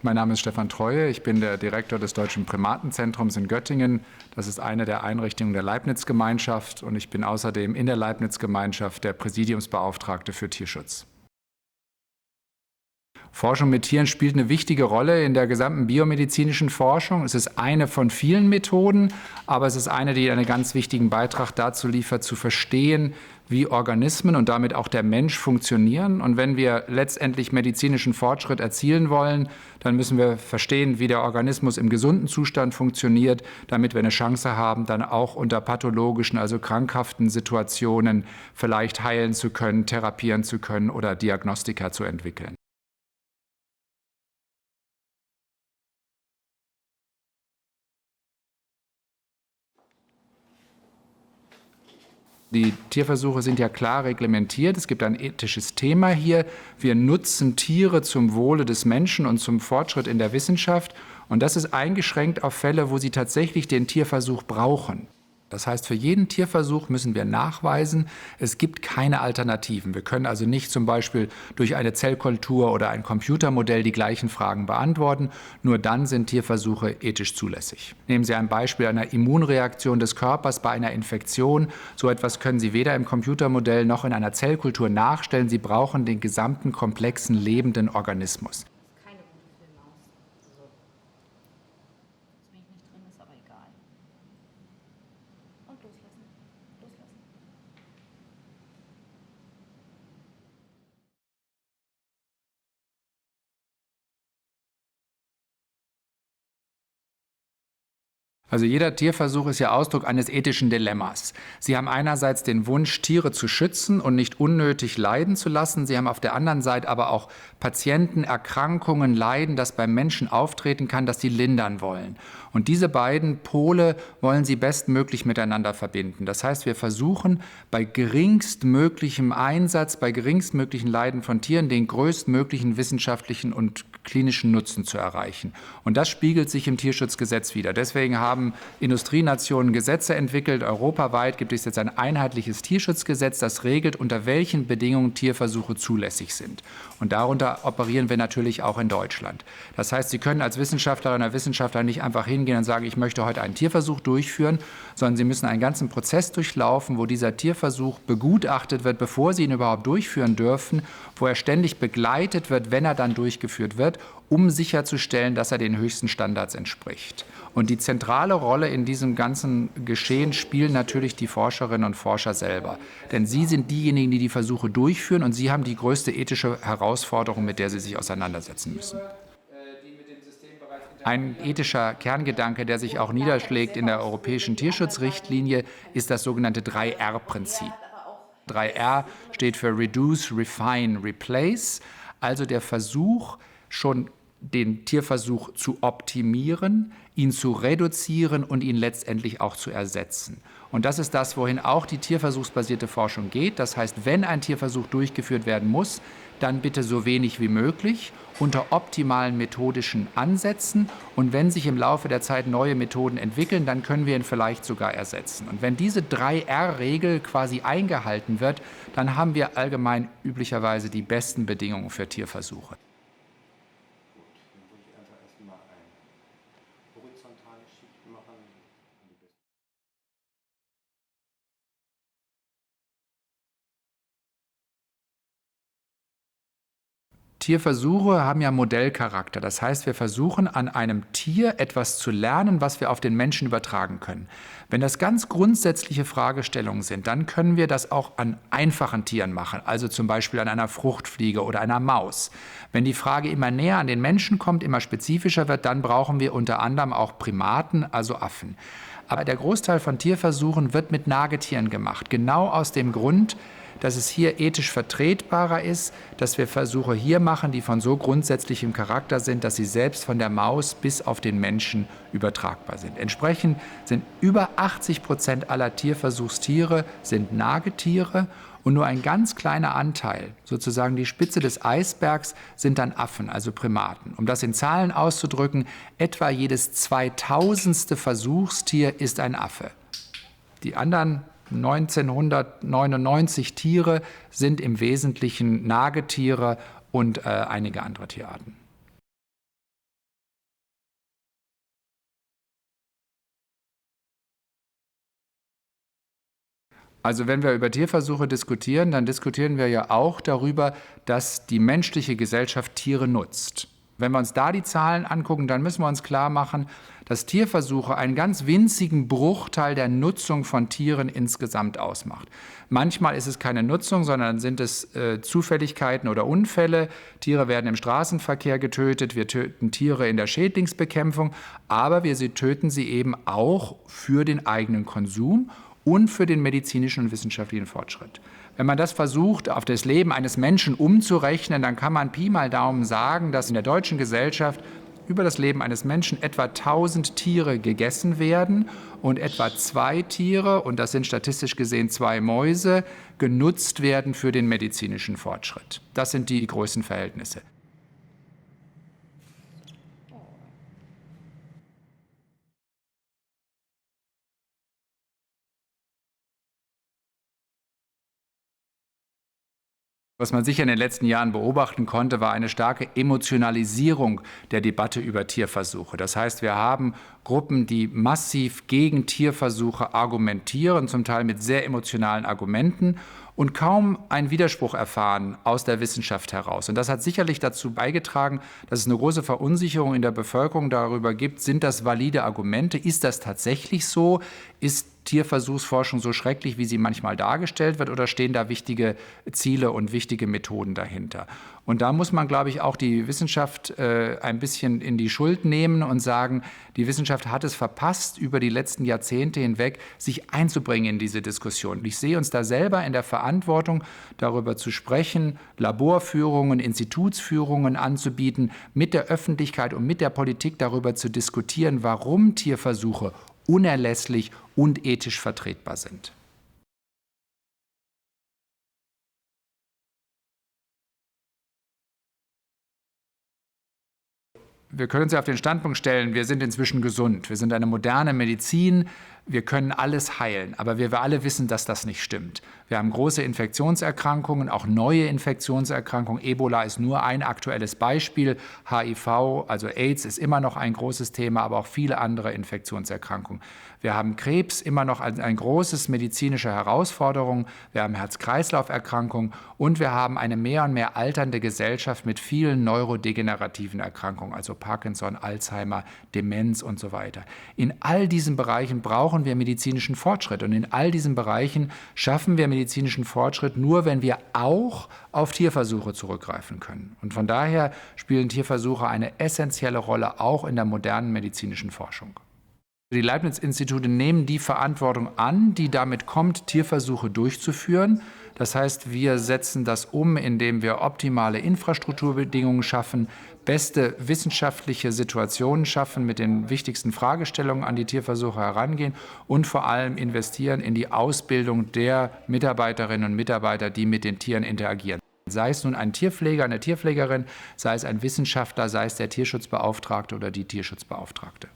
Mein Name ist Stefan Treue, ich bin der Direktor des Deutschen Primatenzentrums in Göttingen. Das ist eine der Einrichtungen der Leibniz-Gemeinschaft und ich bin außerdem in der Leibniz-Gemeinschaft der Präsidiumsbeauftragte für Tierschutz. Forschung mit Tieren spielt eine wichtige Rolle in der gesamten biomedizinischen Forschung. Es ist eine von vielen Methoden, aber es ist eine, die einen ganz wichtigen Beitrag dazu liefert, zu verstehen, wie Organismen und damit auch der Mensch funktionieren. Und wenn wir letztendlich medizinischen Fortschritt erzielen wollen, dann müssen wir verstehen, wie der Organismus im gesunden Zustand funktioniert, damit wir eine Chance haben, dann auch unter pathologischen, also krankhaften Situationen vielleicht heilen zu können, therapieren zu können oder Diagnostika zu entwickeln. Die Tierversuche sind ja klar reglementiert. Es gibt ein ethisches Thema hier. Wir nutzen Tiere zum Wohle des Menschen und zum Fortschritt in der Wissenschaft. Und das ist eingeschränkt auf Fälle, wo sie tatsächlich den Tierversuch brauchen. Das heißt, für jeden Tierversuch müssen wir nachweisen, es gibt keine Alternativen. Wir können also nicht zum Beispiel durch eine Zellkultur oder ein Computermodell die gleichen Fragen beantworten. Nur dann sind Tierversuche ethisch zulässig. Nehmen Sie ein Beispiel einer Immunreaktion des Körpers bei einer Infektion. So etwas können Sie weder im Computermodell noch in einer Zellkultur nachstellen. Sie brauchen den gesamten komplexen lebenden Organismus. Keine gute Filmmaus. Also, das bin ich nicht drin, ist aber egal. Und loslassen. Loslassen. Also jeder Tierversuch ist ja Ausdruck eines ethischen Dilemmas. Sie haben einerseits den Wunsch, Tiere zu schützen und nicht unnötig leiden zu lassen. Sie haben auf der anderen Seite aber auch Patienten, Erkrankungen, Leiden, das beim Menschen auftreten kann, das sie lindern wollen. Und diese beiden Pole wollen Sie bestmöglich miteinander verbinden. Das heißt, wir versuchen bei geringstmöglichem Einsatz, bei geringstmöglichen Leiden von Tieren den größtmöglichen wissenschaftlichen und klinischen Nutzen zu erreichen. Und das spiegelt sich im Tierschutzgesetz wider. Deswegen haben Industrienationen Gesetze entwickelt. Europaweit gibt es jetzt ein einheitliches Tierschutzgesetz, das regelt, unter welchen Bedingungen Tierversuche zulässig sind. Und darunter operieren wir natürlich auch in Deutschland. Das heißt, Sie können als Wissenschaftlerin oder Wissenschaftler nicht einfach hingehen und sagen, ich möchte heute einen Tierversuch durchführen, sondern Sie müssen einen ganzen Prozess durchlaufen, wo dieser Tierversuch begutachtet wird, bevor Sie ihn überhaupt durchführen dürfen, wo er ständig begleitet wird, wenn er dann durchgeführt wird, um sicherzustellen, dass er den höchsten Standards entspricht. Und die zentrale Rolle in diesem ganzen Geschehen spielen natürlich die Forscherinnen und Forscher selber. Denn sie sind diejenigen, die die Versuche durchführen und sie haben die größte ethische Herausforderung, mit der sie sich auseinandersetzen müssen. Ein ethischer Kerngedanke, der sich auch niederschlägt in der europäischen Tierschutzrichtlinie, ist das sogenannte 3R-Prinzip. 3R steht für Reduce, Refine, Replace, also der Versuch, schon den Tierversuch zu optimieren, ihn zu reduzieren und ihn letztendlich auch zu ersetzen. Und das ist das, wohin auch die tierversuchsbasierte Forschung geht. Das heißt, wenn ein Tierversuch durchgeführt werden muss, dann bitte so wenig wie möglich, unter optimalen methodischen Ansätzen. Und wenn sich im Laufe der Zeit neue Methoden entwickeln, dann können wir ihn vielleicht sogar ersetzen. Und wenn diese 3R-Regel quasi eingehalten wird, dann haben wir allgemein üblicherweise die besten Bedingungen für Tierversuche. Horizontale Schicht machen. Tierversuche haben ja Modellcharakter. Das heißt, wir versuchen an einem Tier etwas zu lernen, was wir auf den Menschen übertragen können. Wenn das ganz grundsätzliche Fragestellungen sind, dann können wir das auch an einfachen Tieren machen, also zum Beispiel an einer Fruchtfliege oder einer Maus. Wenn die Frage immer näher an den Menschen kommt, immer spezifischer wird, dann brauchen wir unter anderem auch Primaten, also Affen. Aber der Großteil von Tierversuchen wird mit Nagetieren gemacht, genau aus dem Grund, dass es hier ethisch vertretbarer ist, dass wir Versuche hier machen, die von so grundsätzlichem Charakter sind, dass sie selbst von der Maus bis auf den Menschen übertragbar sind. Entsprechend sind über 80% aller Tierversuchstiere sind Nagetiere und nur ein ganz kleiner Anteil, sozusagen die Spitze des Eisbergs, sind dann Affen, also Primaten. Um das in Zahlen auszudrücken, etwa jedes 2000. Versuchstier ist ein Affe. Die anderen 1999 Tiere sind im Wesentlichen Nagetiere und einige andere Tierarten. Also wenn wir über Tierversuche diskutieren, dann diskutieren wir ja auch darüber, dass die menschliche Gesellschaft Tiere nutzt. Wenn wir uns da die Zahlen angucken, dann müssen wir uns klar machen, dass Tierversuche einen ganz winzigen Bruchteil der Nutzung von Tieren insgesamt ausmacht. Manchmal ist es keine Nutzung, sondern sind es Zufälligkeiten oder Unfälle. Tiere werden im Straßenverkehr getötet, wir töten Tiere in der Schädlingsbekämpfung, aber wir töten sie eben auch für den eigenen Konsum und für den medizinischen und wissenschaftlichen Fortschritt. Wenn man das versucht, auf das Leben eines Menschen umzurechnen, dann kann man Pi mal Daumen sagen, dass in der deutschen Gesellschaft über das Leben eines Menschen etwa 1000 Tiere gegessen werden und etwa 2 Tiere, und das sind statistisch gesehen 2 Mäuse, genutzt werden für den medizinischen Fortschritt. Das sind die Größenverhältnisse. Was man sicher in den letzten Jahren beobachten konnte, war eine starke Emotionalisierung der Debatte über Tierversuche. Das heißt, wir haben Gruppen, die massiv gegen Tierversuche argumentieren, zum Teil mit sehr emotionalen Argumenten und kaum einen Widerspruch erfahren aus der Wissenschaft heraus. Und das hat sicherlich dazu beigetragen, dass es eine große Verunsicherung in der Bevölkerung darüber gibt, sind das valide Argumente, ist das tatsächlich so, ist Tierversuchsforschung so schrecklich, wie sie manchmal dargestellt wird, oder stehen da wichtige Ziele und wichtige Methoden dahinter? Und da muss man, glaube ich, auch die Wissenschaft ein bisschen in die Schuld nehmen und sagen, die Wissenschaft hat es verpasst, über die letzten Jahrzehnte hinweg sich einzubringen in diese Diskussion. Ich sehe uns da selber in der Verantwortung, darüber zu sprechen, Laborführungen, Institutsführungen anzubieten, mit der Öffentlichkeit und mit der Politik darüber zu diskutieren, warum Tierversuche unerlässlich und ethisch vertretbar sind. Wir können uns ja auf den Standpunkt stellen, wir sind inzwischen gesund, wir sind eine moderne Medizin, wir können alles heilen, aber wir alle wissen, dass das nicht stimmt. Wir haben große Infektionserkrankungen, auch neue Infektionserkrankungen. Ebola ist nur ein aktuelles Beispiel. HIV, also AIDS, ist immer noch ein großes Thema, aber auch viele andere Infektionserkrankungen. Wir haben Krebs, immer noch eine große medizinische Herausforderung. Wir haben Herz-Kreislauf-Erkrankungen und wir haben eine mehr und mehr alternde Gesellschaft mit vielen neurodegenerativen Erkrankungen, also Parkinson, Alzheimer, Demenz und so weiter. In all diesen Bereichen brauchen wir medizinischen Fortschritt und in all diesen Bereichen schaffen wir medizinischen Fortschritt nur, wenn wir auch auf Tierversuche zurückgreifen können. Und von daher spielen Tierversuche eine essentielle Rolle auch in der modernen medizinischen Forschung. Die Leibniz-Institute nehmen die Verantwortung an, die damit kommt, Tierversuche durchzuführen. Das heißt, wir setzen das um, indem wir optimale Infrastrukturbedingungen schaffen, beste wissenschaftliche Situationen schaffen, mit den wichtigsten Fragestellungen an die Tierversuche herangehen und vor allem investieren in die Ausbildung der Mitarbeiterinnen und Mitarbeiter, die mit den Tieren interagieren. Sei es nun ein Tierpfleger, eine Tierpflegerin, sei es ein Wissenschaftler, sei es der Tierschutzbeauftragte oder die Tierschutzbeauftragte.